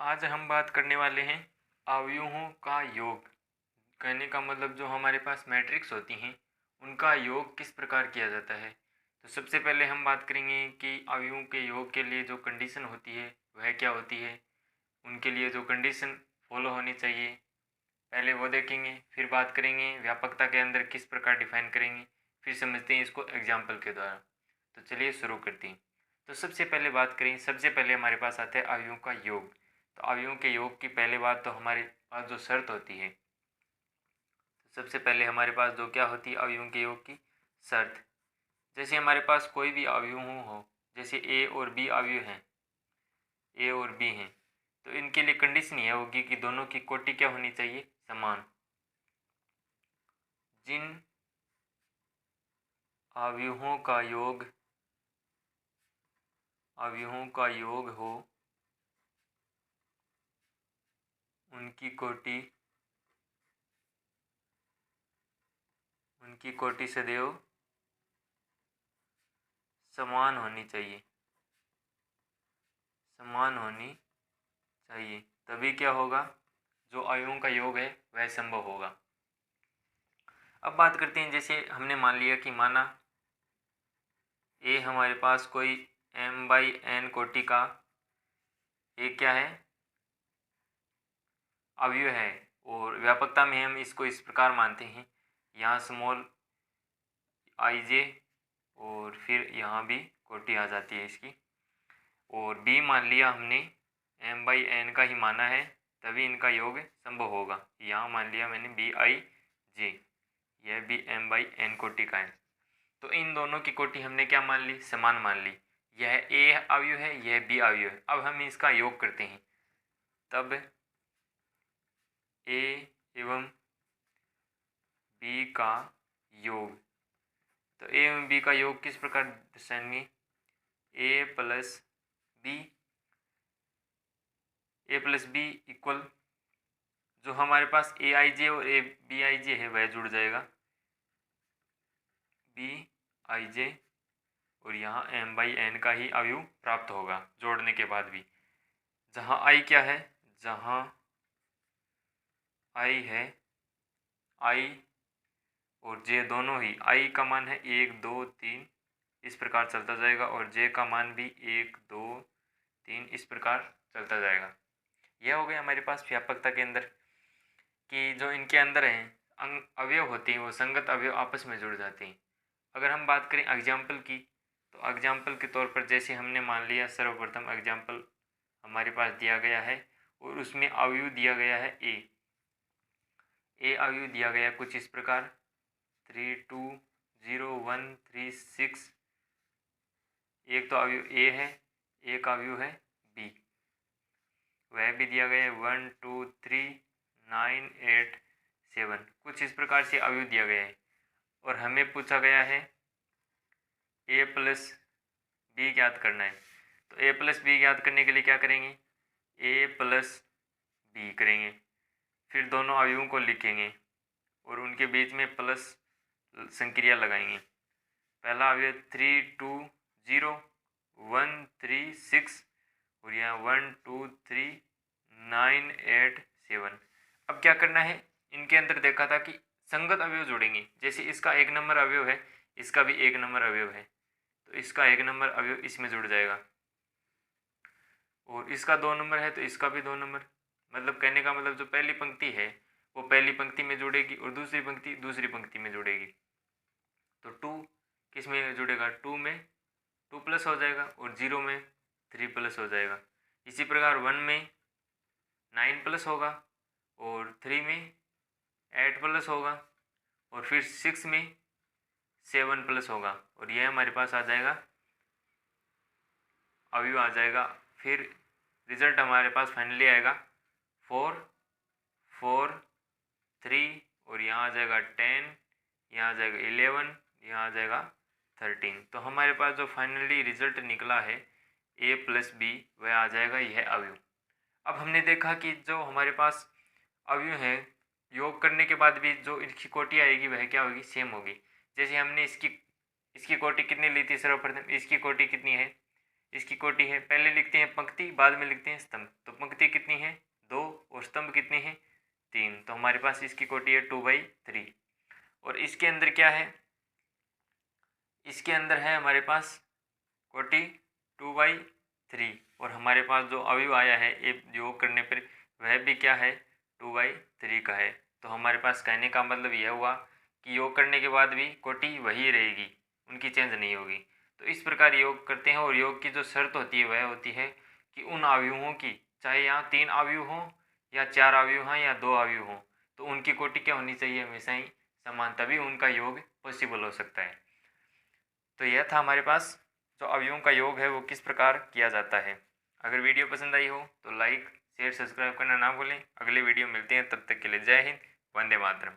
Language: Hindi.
आज हम बात करने वाले हैं अवयवों का योग। कहने का मतलब जो हमारे पास मैट्रिक्स होती हैं उनका योग किस प्रकार किया जाता है। तो सबसे पहले हम बात करेंगे कि अवयवों के योग के लिए जो कंडीशन होती है वह क्या होती है, उनके लिए जो कंडीशन फॉलो होनी चाहिए पहले वो देखेंगे। फिर बात करेंगे व्यापकता के अंदर किस प्रकार डिफाइन करेंगे, फिर समझते हैं इसको एग्जाम्पल के द्वारा। तो चलिए शुरू करते हैं। तो सबसे पहले बात करें, सबसे पहले हमारे पास आता है अवयवों का योग। तो अवयवों के योग की पहले बात तो हमारे पास जो शर्त होती है, तो सबसे पहले हमारे पास जो क्या होती है अवयवों के योग की शर्त। जैसे हमारे पास कोई भी अवयव हो, जैसे ए और बी अवयव हैं, ए और बी हैं, तो इनके लिए कंडीशन यह होगी कि दोनों की कोटि क्या होनी चाहिए, समान। जिन अवयवों का योग हो उनकी कोटि सदैव समान होनी चाहिए, तभी क्या होगा, जो अवयवों का योग है वह संभव होगा। अब बात करते हैं, जैसे हमने मान लिया कि माना ए हमारे पास कोई m/n कोटि का एक क्या है, अवयव है, और व्यापकता में हम इसको इस प्रकार मानते हैं, यहाँ स्मॉल i j और फिर यहाँ भी कोटि आ जाती है इसकी। और b मान लिया हमने m/n का ही माना है, तभी इनका योग संभव होगा। यहाँ मान लिया मैंने b/i/j, यह भी m/n कोटि का है। तो इन दोनों की कोटि हमने क्या मान ली, समान मान ली। यह a अवयव है, यह b अवयव है। अब हम इसका योग करते हैं, तब a एवं b का योग। तो a एवं b का योग किस प्रकार दर्शाएंगे, a प्लस b इक्वल, जो हमारे पास aij और bij है वह जुड़ जाएगा, bij, और यहाँ m/n का ही अवयव प्राप्त होगा जोड़ने के बाद भी। जहाँ i क्या है, जहाँ i है, i और j दोनों ही, i का मान है 1 2 3, इस प्रकार चलता जाएगा, और j का मान भी 1 2 3 इस प्रकार चलता जाएगा। यह हो गया हमारे पास व्यापकता के अंदर कि जो इनके अंदर हैं अवयव होते हैं वो संगत अवयव आपस में जुड़ जाते हैं। अगर हम बात करें एग्जाम्पल की, तो एग्जाम्पल के तौर पर जैसे हमने मान लिया, सर्वप्रथम एग्जाम्पल हमारे पास दिया गया है और उसमें अवयव दिया गया है ए अवयव दिया गया कुछ इस प्रकार 3 2 0 1 3 6। एक तो अवयव ए है, एक अवयव है बी, वह भी दिया गया है 1 2 3 9 8 7, कुछ इस प्रकार से अवयव दिया गया है। और हमें पूछा गया है a प्लस बी ज्ञात करना है। तो a प्लस बी ज्ञात करने के लिए क्या करेंगे, a प्लस बी करेंगे, फिर दोनों अवयवों को लिखेंगे और उनके बीच में प्लस संक्रिया लगाएंगे। पहला अवयव 3 2 0 1 3 6, और यहाँ 1 2 3 9 8 7। अब क्या करना है, इनके अंदर देखा था कि संगत अवयव जोड़ेंगे। जैसे इसका 1 नंबर अवयव है, इसका भी 1 नंबर अवयव है, तो इसका 1 नंबर अवयव इसमें जुड़ जाएगा, और इसका 2 नंबर है तो इसका भी 2 नंबर। मतलब कहने का मतलब जो पहली पंक्ति है वो पहली पंक्ति में जुड़ेगी और दूसरी पंक्ति दूसरी पंक्ति में जुड़ेगी। तो 2 किस में जुड़ेगा, 2 में 2 प्लस हो जाएगा, और 0 में 3 प्लस हो जाएगा। इसी प्रकार 1 में 9 प्लस होगा, और 3 में 8 प्लस होगा, और फिर 6 में 7 प्लस होगा, और यह हमारे पास आ जाएगा अवयव आ जाएगा। फिर रिजल्ट हमारे पास फाइनली आएगा 4 4 3, और यहाँ आ जाएगा 10, यहाँ आ जाएगा 11, यहाँ आ जाएगा 13। तो हमारे पास जो फाइनली रिजल्ट निकला है a प्लस बी, वह आ जाएगा यह अवयव। अब हमने देखा कि जो हमारे पास अवयव है योग करने के बाद भी जो इसकी कोटि आएगी वह क्या होगी, सेम होगी। जैसे हमने इसकी कोटि कितनी ली थी, सर्वप्रथम इसकी कोटि कितनी है इसकी कोटि है, पहले लिखते हैं पंक्ति, बाद में लिखते हैं स्तंभ। तो पंक्ति कितनी है 2 और स्तंभ कितनी है 3, तो हमारे पास इसकी कोटि है 2/3। और इसके अंदर क्या है, इसके अंदर है हमारे पास कोटि 2/3 और हमारे पास जो अवयव आया है ये योग करने पर वह भी क्या है 2/3 का है। तो हमारे पास कहने का मतलब यह हुआ कि योग करने के बाद भी कोटि वही रहेगी, उनकी चेंज नहीं होगी। तो इस प्रकार योग करते हैं। और योग की जो शर्त होती है वह होती है कि उन अवयवों की, चाहे यहाँ 3 अवयव हों या 4 अवयव हों या 2 अवयव हों, तो उनकी कोटि क्या होनी चाहिए, हमेशा ही समान, तभी उनका योग पॉसिबल हो सकता है। तो यह था हमारे पास जो अवयवों का योग है वो किस प्रकार किया जाता है। अगर वीडियो पसंद आई हो तो लाइक शेयर सब्सक्राइब करना ना भूलें। अगले वीडियो मिलते हैं, तब तक के लिए जय हिंद, वंदे मातरम।